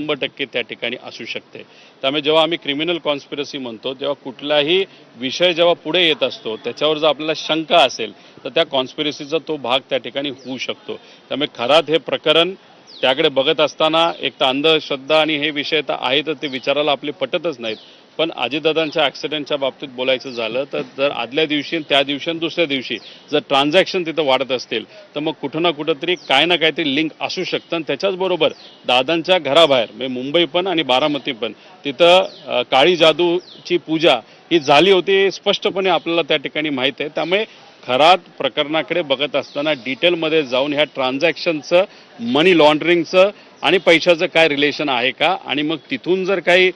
100% त्या ठिकाणी असू शकते। त्यामुळे जेव्हा आम्ही क्रिमिनल कॉन्स्पिरसी म्हणतो तेव्हा कुठलाही विषय जेव्हा पुढे येत असतो त्याच्यावर जर आपल्याला शंका असेल तर त्या कॉन्स्पिरसीचा तो भाग त्या ठिकाणी होऊ शकतो। त्यामुळे खरात हे प्रकरण त्याकडे बघत असताना एक तर अंधश्रद्धा आणि हे विषय तर आहे तर ते विचारायला आपले पटतच नाहीत। पण अजितदादांच्या ॲक्सिडेंटच्या बाबतीत बोलायचं झालं तर जर आदल्या दिवशी त्या दिवशी आणि दुसऱ्या दिवशी जर ट्रान्झॅक्शन तिथं वाढत असतील तर मग कुठं ना कुठंतरी काय ना काहीतरी लिंक असू शकतं। आणि त्याच्याचबरोबर दादांच्या घराबाहेर म्हणजे मुंबई पण आणि बारामती पण तिथं काळी जादूची पूजा ही झाली होती स्पष्टपणे आपल्याला त्या ठिकाणी माहीत आहे। त्यामुळे खरात प्रकरणाकडे बघत असताना डिटेलमध्ये जाऊन ह्या ट्रान्झॅक्शनचं मनी लॉन्ड्रिंगचं आणि पैशाचं काय रिलेशन आहे का आणि मग तिथून जर काही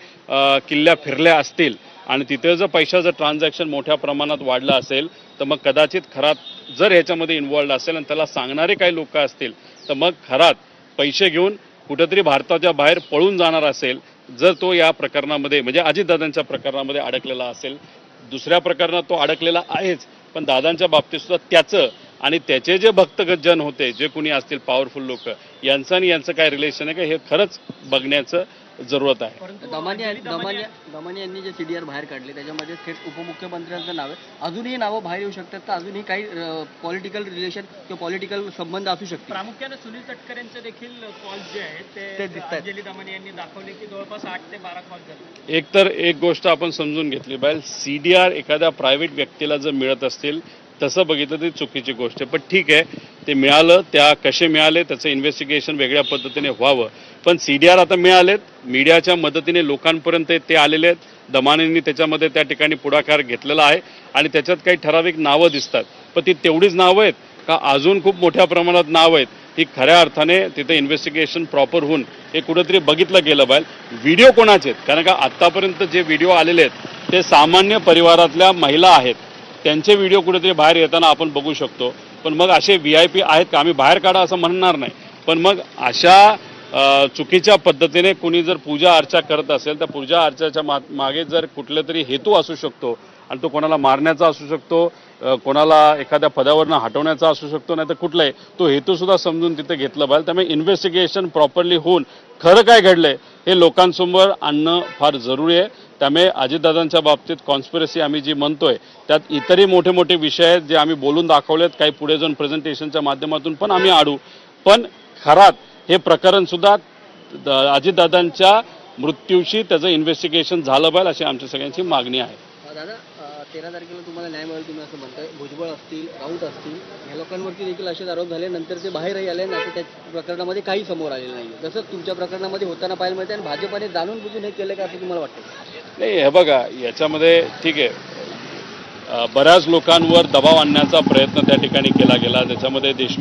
किल्ल्या फिरल्या असतील आणि तिथे जर पैशाचं ट्रान्झॅक्शन मोठ्या प्रमाणात वाढलं असेल तर मग कदाचित खरात जर ह्याच्यामध्ये इन्व्हॉल्ड असेल आणि त्याला सांगणारे काही लोक असतील तर मग खरात पैसे घेऊन कुठेतरी भारताच्या बाहेर पळून जाणार असेल जर तो या प्रकरणामध्ये म्हणजे अजितदादांच्या प्रकरणामध्ये अडकलेला असेल। दुसऱ्या प्रकरणात तो अडकलेला आहेच पण दादांच्या बाबतीत सुद्धा त्याचं आणि त्याचे जे भक्तजन होते जे कुणी असतील पॉवरफुल लोक यांचं आणि यांचं काय रिलेशन आहे का हे खरंच बघण्याचं जरूरत आहे। दमानी यांनी जे सीडीआर बाहेर काढले त्याच्यामध्ये थेट उपमुख्यमंत्र्यांचं नाव आहे। अजूनही नावं बाहेर येऊ शकतात का अजूनही काही पॉलिटिकल रिलेशन किंवा पॉलिटिकल संबंध असू शकतात? प्रामुख्याने सुनील तटकरेंचे देखील कॉल्स जे आहेत ते दिसतात। अंजली दमानी यांनी दाखवले की जवळपास 8 ते 12 कॉल झाले। एकतर एक गोष्ट आपण समजून घेतली पाहिजे सीडीआर एखाद्या प्रायव्हेट व्यक्तीला जर मिळत असतील तसं बघितलं तरी चुकीची गोष्ट आहे। पण ठीक आहे ते मिळालं त्या कसे मिळाले त्याचं इन्व्हेस्टिगेशन वेगळ्या पद्धतीने व्हावं। पण सीडीआर आता मिळालेत मीडियाच्या मदतीने लोकांपर्यंत ते आलेले आहेत। दमानींनी त्याच्यामध्ये त्या ठिकाणी पुढाकार घेतलेला आहे आणि त्याच्यात काही ठराविक नावं दिसतात पण ती तेवढीच नावं आहेत का अजून खूप मोठ्या प्रमाणात नावं आहेत ही खऱ्या अर्थाने तिथे इन्व्हेस्टिगेशन प्रॉपर होऊन हे कुठेतरी बघितलं गेलं पाहिजे। व्हिडिओ कोणाचे आहेत कारण का आत्तापर्यंत जे व्हिडिओ आलेले आहेत ते सामान्य परिवारातल्या महिला आहेत त्यांचे व्हिडिओ कुठेतरी बाहेर येताना आपण बघू शकतो। पण मग असे VIP आहेत का आम्ही बाहेर काढा असं म्हणणार नाही पण मग अशा चुकीच्या पद्धतीने कुणी जर पूजा अर्चा करत असेल तर पूजा अर्चाच्या मागे जर कुठले तरी हेतू असू शकतो आणि तो कोणाला मारण्याचा असू शकतो कोणाला एखाद्या पदावरनं हटवण्याचा असू शकतो नाही तर कुठलाही तो हेतू सुद्धा समजून तिथे घेतलं पाहिजे। त्यामुळे इन्व्हेस्टिगेशन प्रॉपरली होऊन खरं काय घडलंय हे लोकांसमोर आणणं फार जरुरी आहे। त्यामुळे अजितदादांच्या बाबतीत कॉन्स्पिरसी आम्ही जी म्हणतोय त्यात इतरही मोठे मोठे विषय आहेत जे आम्ही बोलून दाखवलेत काही पुढे जाऊन प्रेझेंटेशनच्या माध्यमातून पण आम्ही आडू पण खरात हे प्रकरण सुद्धा अजितदादांच्या मृत्यूशी त्याचं इन्व्हेस्टिगेशन झालं पाहिजे अशी आमच्या सगळ्यांची मागणी आहे। दादा 13 तारखेला तुम्हाला न्याय मिळेल तुम्ही असं म्हणताय। भुजबळ असतील राऊत असतील या लोकांवरती देखील असेच आरोप झाले नंतर ते बाहेरही आले नाही त्या प्रकरणामध्ये काही समोर आलेलं नाही तसंच तुमच्या प्रकरणामध्ये होताना पाहायला मिळते आणि भाजपाने जाणून बुजून हे केलं का असं तुम्हाला वाटतं? नाही हे बघा याच्यामध्ये ठीक आहे बऱ्याच लोकांवर दबाव आणण्याचा प्रयत्न त्या ठिकाणी केला गेला त्याच्यामध्ये देशमुख